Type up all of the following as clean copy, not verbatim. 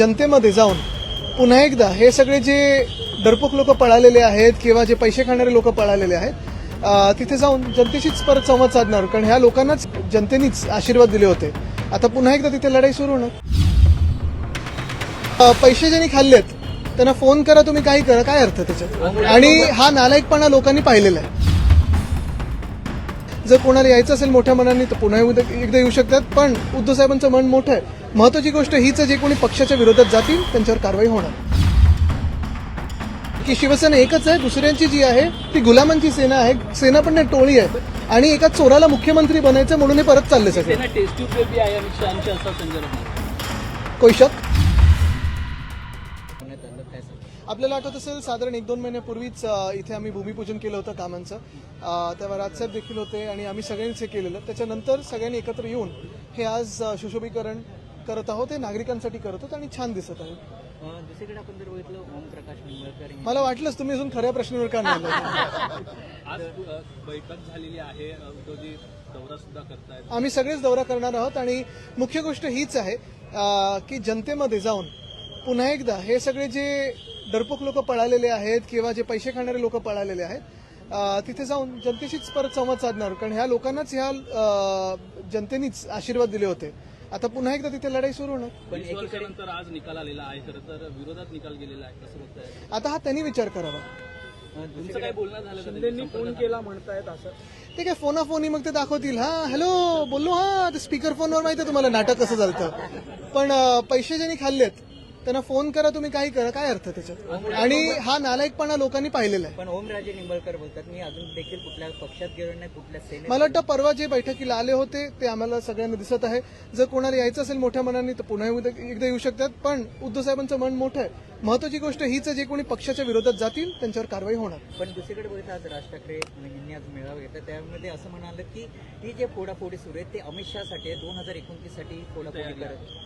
जनतेमध्ये जाऊन पुन्हा एकदा हे सगळे जे डरपोक लोक पळालेले आहेत किंवा जे पैसे खाणारे लोक पळालेले आहेत तिथे जाऊन जनतेशीच परत संवाद साधणार, कारण ह्या लोकांनाच जनतेनेच आशीर्वाद दिले होते. आता पुन्हा एकदा तिथे लढाई सुरू होणार. पैसे ज्यांनी खाल्लेत त्यांना फोन करा, तुम्ही काही करा, काय अर्थ त्याच्यात? आणि हा नालायकपणा लोकांनी पाहिलेला आहे. जर कोणाला यायचं असेल मोठ्या मनाने तर पुन्हा एकदा येऊ शकतात, पण उद्धव साहेबांचं मन मोठं आहे. महत्वाची गोष्ट हीच आहे, जे कोणी पक्षाच्या विरोधात जातील त्यांच्यावर कारवाई होणार. की शिवसेना एकच आहे, दुसऱ्यांची जी आहे ती गुलामांची सेना आहे. सेना पण नाही, टोळी आहे. आणि एका चोराला मुख्यमंत्री बनायचं म्हणून हे परत चालले सगळे. कोई शक? आपल्याला आठवत असेल साधारण 1-2 महिन्यापूर्वीच इथे आम्ही भूमिपूजन केलं होतं कामांचं. तेव्हा राजसाहेब देखील होते आणि आम्ही सगळ्यांनीच हे केलेलं. त्याच्यानंतर सगळ्यांनी एकत्र येऊन हे आज सुशोभीकरण करत आहोत. हे नागरिकांसाठी करत आहोत आणि छान दिसत आहे. दुसरीकडे आपण जर बघितलं ओमप्रकाश निंबाळकर, मला वाटलंच तुम्ही अजून खऱ्या प्रश्नावर का नाही आला. आज बैठक झालेली आहे, उद्धवजी दौरा सुद्धा करतायत. आम्ही सगळेच दौरा करणार आहोत आणि मुख्य गोष्ट हीच आहे की जनतेमध्ये जाऊन पुन्हा एकदा हे सगळे जे डरपोक लोक पळालेले आहेत किंवा जे पैसे खाणारे लोक पळालेले आहेत तिथे जाऊन जनतेशीच परत संवाद साधणार, कारण ह्या लोकांनाच ह्या जनतेनेच आशीर्वाद दिले होते. आता पुन्हा एकदा तिथे लढाई सुरू होणार. पण 20 वर्षानंतर आज निकाल आलेला आहे, खरं तर विरोधात निकाल गेलेला आहे, कसं होत आहे? आता हा त्यांनी विचार करावा. तुमचं काय बोलणं झालं? शिंदेंनी फोन केला म्हणतायत असं. ते काय फोनाफोनी मग ते दाखवतील. हा हॅलो बोललो, हा ते स्पीकर फोनवर माहिती आहे तुम्हाला नाटक कसं चालतं. पण पैसे ज्यांनी खाल्लेत त्यांना फोन करा, तुम्ही काही करा, काय अर्थ त्याच्यात? आणि हा नालायकपणा लोकांनी पाहिलेला आहे. पण ओमराजे निंबाळकर बोलतात मी अजून देखील कुठल्या पक्षात गेलो नाही, कुठल्या सेनेत. मला वाटतं परवा जे बैठकीला आले होते ते आम्हाला सगळ्यांना दिसत आहे. जर कोणाला यायचं असेल मोठ्या मनाने तर पुन्हा एकदा येऊ शकतात, पण उद्धव साहेबांचं मन मोठं आहे. महत्वाची गोष्ट हीच आहे, जे कोणी पक्षाच्या विरोधात जातील त्यांच्यावर कारवाई होणार. पण दुसरीकडे बघितलं आज राज ठाकरे यांनी आज मेळावा घेतला, त्यामध्ये असं म्हणाले की ती जे फोडाफोडी सुरू आहेत ते अमित शहासाठी आहे, 2029 साठी फोडाफोडी करत.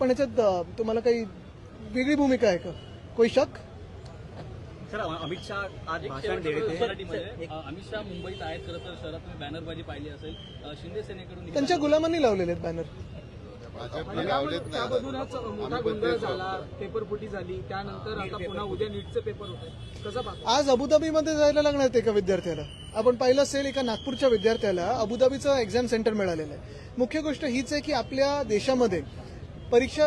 पण याच्यात तुम्हाला काही वेगळी भूमिका आहे का? कोई शक? सर अमित शहा आज भाषण देत मराठीमध्ये अमित शहा मुंबईत आहेत, खरं तर शहरात तुम्ही बॅनरबाजी पाहिली असेल. शिंदे सेनेकडून त्यांच्या गुलामांनी लावलेले आहेत बॅनर. त्यामधूनच मोठा गोंधळ झाला, पेपरफुटी झाली, त्यानंतर आता पुन्हा उद्या नीटचे पेपर होत आहे. कसं पाहता? आज अबुधाबीमध्ये जायला लागणार आहे एका विद्यार्थ्याला. आपण पाहिलं असेल एका नागपूरच्या विद्यार्थ्याला अबुधाबीचं एक्झाम सेंटर मिळालेलं आहे. मुख्य गोष्ट हीच आहे की आपल्या देशामध्ये परीक्षा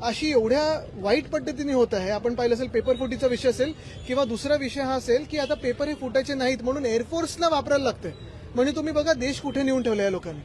अशी एवढ्या वाईट पद्धतीने होत आहे. आपण पाहिलं असेल पेपर फुटीचा विषय असेल किंवा दुसरा विषय हा असेल की आता पेपर हे फुटायचे नाहीत म्हणून एअरफोर्सला वापरायला लागतंय. म्हणजे तुम्ही बघा देश कुठे नेऊन ठेवला या लोकांनी.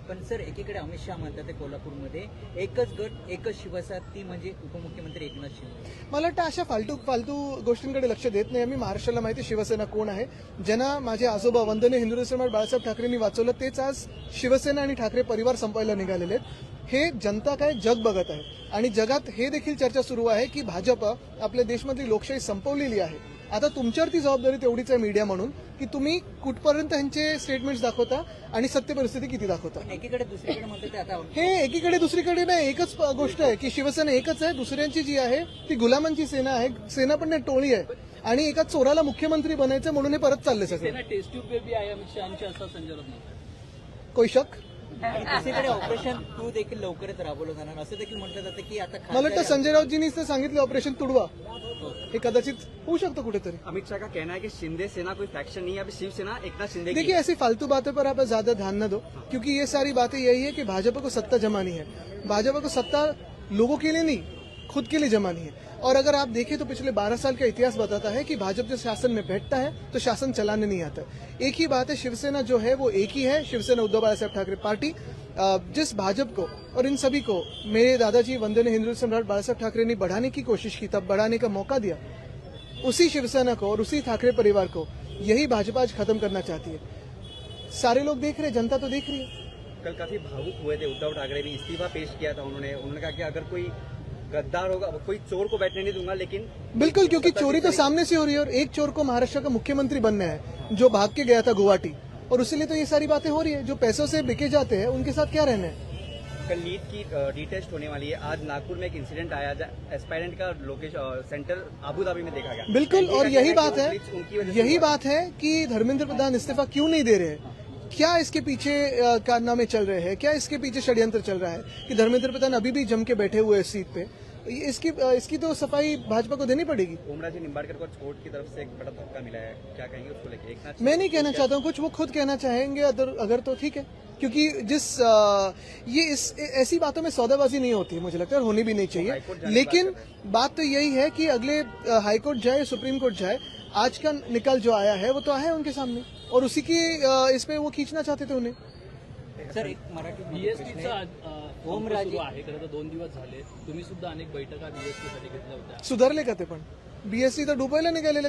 पण सर एकीकडे अमित शहा म्हणतात कोल्हापूरमध्ये एकच गट एकच शिवसेना, ती म्हणजे उपमुख्यमंत्री एकनाथ शिंदे. मला वाटतं अशा फालतू गोष्टींकडे लक्ष देत नाही आम्ही. महाराष्ट्राला माहिती शिवसेना कोण आहे. ज्यांना माझे आजोबा वंदनीय हिंदू सम्राट बाळासाहेब ठाकरेंनी वाचवलं तेच आज शिवसेना आणि ठाकरे परिवार संपवायला निघालेले आहेत. हे जनता काय जग बघत आहे आणि जगात हे देखील चर्चा सुरू आहे की भाजप आपल्या देशामधली लोकशाही संपवलेली आहे. आता तुमच्यावरती जबाबदारी तेवढीच आहे मीडिया म्हणून की तुम्ही कुठपर्यंत ह्यांचे स्टेटमेंट्स दाखवता आणि सत्य परिस्थिती किती दाखवता. एकीकडे दुसरीकडे म्हणतात आता हे एकीकडे दुसरीकडे नाही, एकच गोष्ट आहे की शिवसेना एकच आहे, दुसऱ्यांची जी आहे ती गुलामांची सेना आहे. सेना पण नाही, टोळी आहे. आणि एका चोराला मुख्यमंत्री बनायचं म्हणून हे परत चालले सगळे. टेस्ट ट्यूब बेबी आहे अमित शहाची, असं संजय राऊत म्हणतात. कोई शक? आणि दुसरीकडे ऑपरेशन तू देखील लवकरच राबवलं जाणार असं देखील म्हटलं जातं की आता मला वाटतं संजय राऊतजींनीच तर सांगितलं ऑपरेशन तुडवा. हे कदाचित होऊ शकतं कुठेतरी. अमित शाह का कहना है कि शिंदे सेना कोई फैक्शन नहीं है, अभी शिवसेना एकनाथ शिंदे की। देखिए ऐसी फालतू बातों पर आप ज्यादा ध्यान न दो, क्योंकि ये सारी बातें यही है कि भाजपा को सत्ता जमानी है. भाजपा को सत्ता लोगों के लिए नहीं, खुद के लिए जमानी है. और अगर आप देखें तो पिछले 12 साल का इतिहास बताता है कि भाजपा जब शासन में बैठता है तो शासन चलाने नहीं आता. एक ही बात है, शिवसेना जो है वो एक ही है, शिवसेना उद्धव बाळासाहेब ठाकरे पार्टी. जिस भाजपा को और इन सभी को मेरे दादाजी वंदनीय हिंदू सम्राट बाळासाहेब ठाकरे ने बढ़ाने की कोशिश की, तब बढ़ाने का मौका दिया, उसी शिवसेना को और उसी ठाकरे परिवार को यही भाजपा आज खत्म करना चाहती है. सारे लोग देख रहे हैं, जनता तो देख रही है. कल काफी भावुक हुए थे उद्धव ठाकरे भी, इस्तीफा पेश किया था उन्होंने कहा कि अगर कोई गद्दार होगा, कोई चोर को बैठने नहीं दूंगा. लेकिन बिल्कुल, क्योंकि चोरी तो सामने से हो रही है और एक चोर को महाराष्ट्र का मुख्यमंत्री बनना है जो भाग के गया था गुवाहाटी, और इसीलिए तो ये सारी बातें हो रही है. जो पैसों से बिके जाते हैं उनके साथ क्या रहना है. कल नीट की रीटेस्ट होने वाली है. आज नागपुर में एक इंसिडेंट आया, एस्पायरेंट का लोकेशन सेंटर अबू धाबी में देखा गया. बिल्कुल, और यही बात है उनकी वजह से यही बात है कि धर्मेंद्र प्रधान इस्तीफा क्यों नहीं दे रहे हैं. क्या इसके पीछे कारनामे चल रहे हैं, क्या इसके पीछे षड्यंत्र चल रहा है कि धर्मेंद्र प्रधान अभी भी जम के बैठे हुए हैं सीट पे। इसकी तो सफाई भाजपा को देनी पड़ेगी। ओमराज जी निंबाड़कर को कोर्ट की तरफ से एक बड़ा धक्का मिला है, क्या कहेंगे उसको लेकर? एक नाथ मैं नहीं कहना चाहता हूँ कुछ, वो खुद कहना चाहेंगे अगर तो ठीक है, क्योंकि ऐसी बातों में सौदाबाजी नहीं होती, मुझे लगता है होनी भी नहीं चाहिए। लेकिन बात तो यही है कि अगले हाईकोर्ट जाए, सुप्रीम कोर्ट जाए, आज का निकाल जो आया है वो तो आया है उनके सामने, और उसी की इस पे वो खींचना चाहते थे उन्हें। सर एक मराठी बीएसटीचा ओमराजे सुरू आहे खरं तर 2 दिवस झाले, तुम्ही सुद्धा अनेक बैठका बीएसटी साठी घेतल्या होत्या. सुधारले का ते पण? बीएससी तर डुबायला निघालेले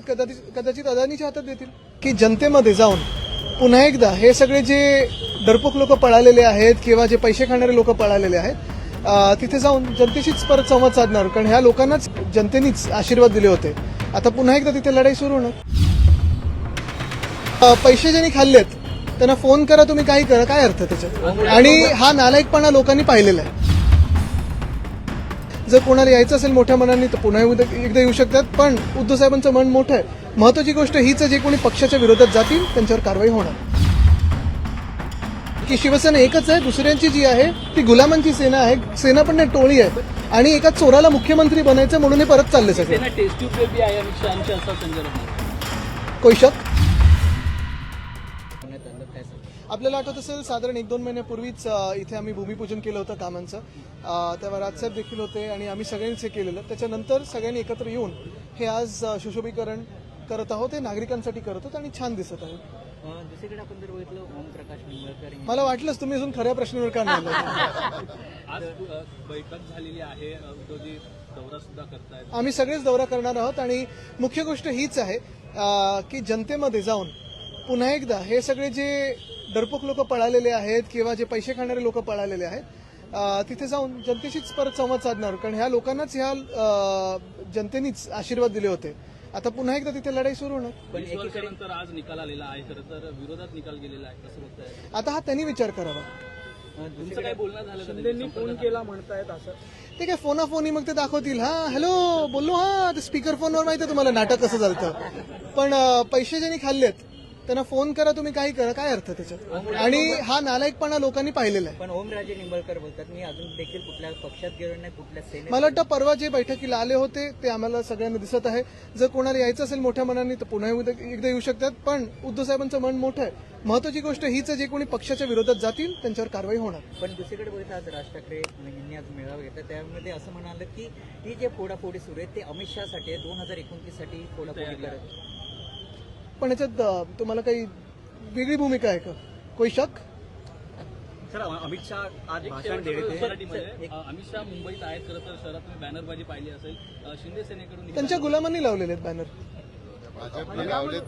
कदाचित अदानीच्या हातात देतील की जनतेमध्ये जाऊन पुन्हा एकदा हे सगळे जे डरपोक लोक पळालेले आहेत किंवा जे पैसे खाणारे लोक पळालेले आहेत तिथे जाऊन जनतेशीच परत संवाद साधणार, कारण ह्या लोकांनाच जनतेनेच आशीर्वाद दिले होते. आता पुन्हा एकदा तिथे लढाई सुरू होणार. पैसे ज्यांनी खाल्लेत त्यांना फोन करा, तुम्ही काही करा, काय अर्थ त्याच्यात? आणि हा नालायकपणा लोकांनी पाहिलेला आहे. जर कोणाला यायचं असेल मोठ्या मनाने तर पुन्हा एकदा येऊ शकतात, पण उद्धव साहेबांचं मन मोठं आहे. महत्वाची गोष्ट हीच आहे, जे कोणी पक्षाच्या विरोधात जातील त्यांच्यावर कारवाई होणार. की शिवसेना एकच आहे, दुसऱ्यांची जी आहे ती गुलामांची सेना आहे, सेना पण नाही टोळी आहे, आणि एका चोराला मुख्यमंत्री बनायचं म्हणून हे परत चालले सगळे. सेना टेस्ट ट्यूब पे भी आहे अमित शहाचे असा संजय राऊत. कोई शक? पुण्यात आलं काय सांगू? आपल्याला आठवत असेल साधारण 1-2 महिन्यापूर्वीच इथे आम्ही भूमिपूजन केलं होतं कामांचं. तेव्हा राजसाहेब देखील होते आणि आम्ही सगळ्यांनीच हे केलेलं. त्याच्यानंतर सगळ्यांनी एकत्र येऊन हे आज सुशोभीकरण करत आहोत, हे नागरिकांसाठी करत आहोत आणि छान दिसत आहे. दुसरीकडे आपण जर बघितलं ओमप्रकाश निंबाळकर मला वाटलंच तुम्ही अजून खऱ्या प्रश्नावर का नाही आलात. आज बैठक झालेली आहे, उद्धवजी दौरा सुद्धा करतायत. आम्ही सगळेच दौरा करणार आहोत आणि मुख्य गोष्ट हीच आहे की जनतेमध्ये जाऊन पुन्हा एकदा हे सगळे जे डरपोक लोक पळालेले आहेत किंवा जे पैसे खाणारे लोक पळालेले आहेत तिथे जाऊन जनतेशीच परत संवाद साधणार, कारण ह्या लोकांनाच ह्या जनतेनेच आशीर्वाद दिले होते. आता पुन्हा एकदा तिथे लढाई सुरू होणार. पण 20 वर्षानंतर आज निकाल आलेला आहे, खरं तर विरोधात निकाल गेलेला आहे, कसं बघताय? आता हा त्यांनी विचार करावा. तुमचं काय बोलणं झालं का? शिंदेंनी फोन केला म्हणतायत असं. ते काय फोनाफोनी मग ते दाखवतील, हा हॅलो बोललो, हा ते स्पीकर फोनवर माहिती आहे तुम्हाला नाटक कसं चालतं. पण पैसे ज्यांनी खाल्लेत त्यांना फोन करा, तुम्ही काही करा, काय अर्थ त्याच्यात? आणि हा नालायकपणा लोकांनी पाहिलेला आहे. पण ओमराजे निंबाळकर बोलतात मी अजून देखील कुठल्या पक्षात गेलो नाही, कुठल्या सेनेत. मला वाटतं परवा जे बैठकीला आले होते ते आम्हाला सगळ्यांना दिसत आहे. जर कोणाला यायचं असेल मोठ्या मनाने तर पुन्हा एकदा येऊ शकतात, पण उद्धव साहेबांचं मन मोठं आहे. महत्वाची गोष्ट हीच आहे, जे कोणी पक्षाच्या विरोधात जातील त्यांच्यावर कारवाई होणार. पण दुसरीकडे बघितलं आज राज ठाकरे यांनी आज मेळावा घेतला, त्यामध्ये असं म्हणाले की ही जे फोडाफोडी सुरू आहेत ते अमित शहासाठी आहे, 2029 साठी फोडाफोडी करत. पण याच्यात तुम्हाला काही वेगळी भूमिका आहे का? कोई शक? सर अमित शाह आज भाषण दे रहे थे. मराठीमध्ये अमित शहा मुंबईत आहेत, खरं तर शहरात तुम्ही बॅनरबाजी पाहिली असेल. शिंदे सेनेकडून त्यांच्या गुलामांनी लावलेले आहेत बॅनर.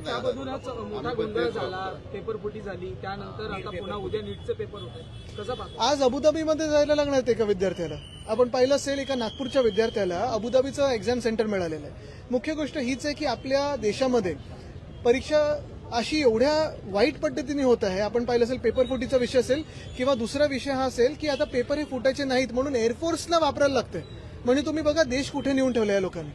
त्यामधूनच मोठा गोंधळ झाला, पेपरफुटी झाली, त्यानंतर आता पुन्हा उद्या नीटचे पेपर होते. कसं पाहता? आज अबुधाबीमध्ये जायला लागणार आहे एका विद्यार्थ्याला. आपण पाहिलं असेल एका नागपूरच्या विद्यार्थ्याला अबुधाबीचं एक्झाम सेंटर मिळालेलं आहे. मुख्य गोष्ट हीच आहे की आपल्या देशामध्ये परीक्षा अशी एवढ्या वाईट पद्धतीने होत आहे. आपण पाहिलं असेल पेपरफुटीचा विषय असेल किंवा दुसरा विषय हा असेल की आता पेपर हे फुटायचे नाहीत म्हणून एअरफोर्सला वापरायला लागतंय. म्हणजे तुम्ही बघा देश कुठे नेऊन ठेवला या लोकांनी.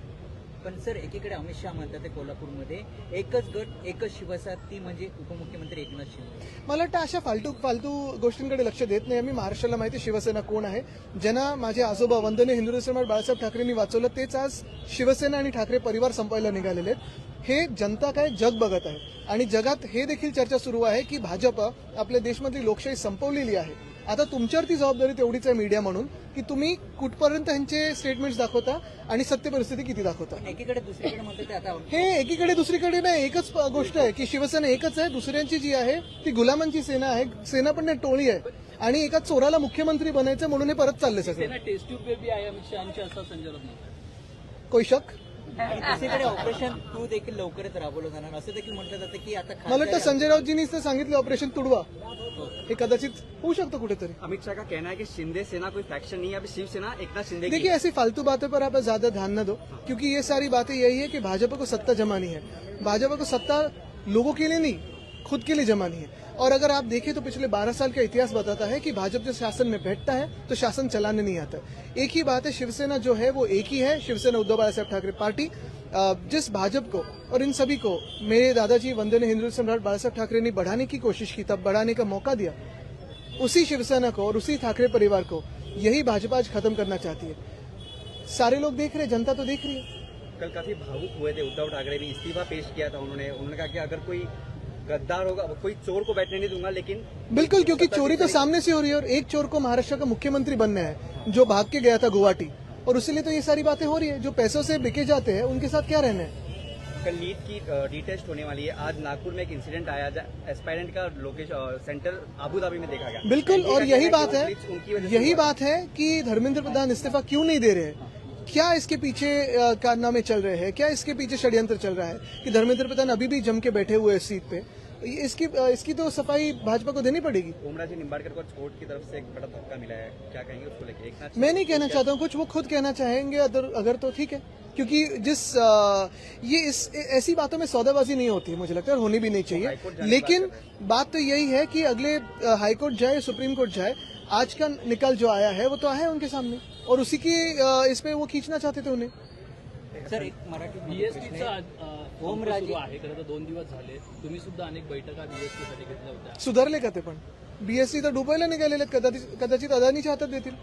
पण सर एकीकडे अमित शहा म्हणतात ते कोल्हापूरमध्ये एकच गट एकच शिवसेना, ती म्हणजे उपमुख्यमंत्री एकनाथ शिंदे. मला वाटतं अशा फालतू गोष्टींकडे लक्ष देत नाही आम्ही. महाराष्ट्राला माहिती शिवसेना कोण आहे. ज्यांना माझे आजोबा वंदनीय हिंदू सम्राट बाळासाहेब ठाकरेंनी वाचवलं तेच आज शिवसेना आणि ठाकरे परिवार संपवायला निघालेले आहेत. हे जनता काय जग बघत आहे आणि जगात हे देखील चर्चा सुरू आहे की भाजप आपल्या देशामधली लोकशाही संपवलेली आहे. आता तुमच्यावरती जबाबदारी तेवढीच आहे मीडिया म्हणून की तुम्ही कुठपर्यंत ह्यांचे स्टेटमेंट्स दाखवता आणि सत्य परिस्थिती किती दाखवता. एकीकडे दुसरीकडे म्हणतात ते आता हे एकीकडे दुसरीकडे नाही, एकच गोष्ट आहे की शिवसेना एकच आहे, दुसऱ्यांची जी आहे ती गुलामांची सेना आहे, सेना पण नाही टोळी आहे, आणि एका चोराला मुख्यमंत्री बनायचं म्हणून हे परत चालले सगळे. सेना टेस्ट ट्यूब पे भी आहे अमित शहाचे असा संजय राऊत. कोई शक? आणि दुसरीकडे ऑपरेशन तू देखील लवकरच राबवलं जाणार असं देखील म्हटलं जातं की आता मला वाटतं संजय राऊतजींनीच तर सांगितलं ऑपरेशन तुडवा. हे कदाचित होऊ शकतं कुठेतरी. अमित शाह का कहना है कि शिंदे सेना कोई फैक्शन नहीं है, अभी शिवसेना एकनाथ शिंदे की. देखिए ऐसी फालतू बातों पर आप ज्यादा ध्यान न दो, क्योंकि ये सारी बातें यही है कि भाजपा को सत्ता जमानी है. भाजपा को सत्ता लोगों के लिए नहीं, खुद के लिए जमानी है. और अगर आप देखें तो पिछले 12 साल का इतिहास बताता है कि भाजपा जब शासन में बैठता है तो शासन चलाने नहीं आता. एक ही बात है, शिवसेना जो है वो एक ही है, शिवसेना उद्धव बाळासाहेब ठाकरे पार्टी. जिस भाजपा को और इन सभी को मेरे दादाजी वंदनीय हिंदू सम्राट बाला साहब ठाकरे ने बढ़ाने की कोशिश की, तब बढ़ाने का मौका दिया, उसी शिवसेना को और उसी ठाकरे परिवार को यही भाजपा आज खत्म करना चाहती है। सारे लोग देख रहे हैं, जनता तो देख रही है। कल काफी भावुक हुए थे, उद्धव ठाकरे भी इस्तीफा पेश किया था उन्होंने कहा कि अगर कोई गद्दार होगा, कोई चोर को बैठने नहीं दूंगा, लेकिन बिल्कुल, क्योंकि चोरी तो सामने से हो रही है और एक चोर को महाराष्ट्र का मुख्यमंत्री बनना है जो भाग के गया था गुवाहाटी, और उसीलिए तो ये सारी बातें हो रही है। जो पैसों से बिके जाते हैं उनके साथ क्या रहना है। कल नीट की रीटेस्ट होने वाली है। आज नागपुर में एक इंसिडेंट आया, एस्पायरेंट का लोकेशन सेंटर अबू धाबी में देखा गया। बिल्कुल, और यही बात है, उनकी यही बात है कि धर्मेंद्र प्रधान इस्तीफा क्यों नहीं दे रहे हैं। क्या इसके पीछे कारनामे चल रहे हैं, क्या इसके पीछे षड्यंत्र चल रहा है कि धर्मेंद्र प्रधान अभी भी जम के बैठे हुए हैं सीट पे। इसकी तो सफाई भाजपा को देनी पड़ेगी। ओमराज जी निम्बाड़कर को कोर्ट की तरफ से एक बड़ा धक्का मिला है, क्या कहेंगे उसको लेकर? एक नाथ मैं नहीं कहना चाहता हूँ कुछ, वो खुद कहना चाहेंगे अगर तो ठीक है, क्योंकि ऐसी बातों में सौदेबाजी नहीं होती, मुझे लगता है, और होनी भी नहीं चाहिए। लेकिन बात तो यही है कि अगले हाईकोर्ट जाए, सुप्रीम कोर्ट जाए, आज का निकाल जो आया है वो तो आया है उनके सामने, और उसी की इस पे वो खींचना चाहते थे उन्हें। सर, एक मराठी बीएसटीचा ओमराजे सुरू आहे, खरं तर 2 दिवस झाले. तुम्ही सुद्धा अनेक बैठका बीएसटी साठी घेतल्या होत्या. सुधारले का ते पण? बीएससी तर डुबायला निघालेले आहेत, कदाचित अदानीच्या हातात देतील.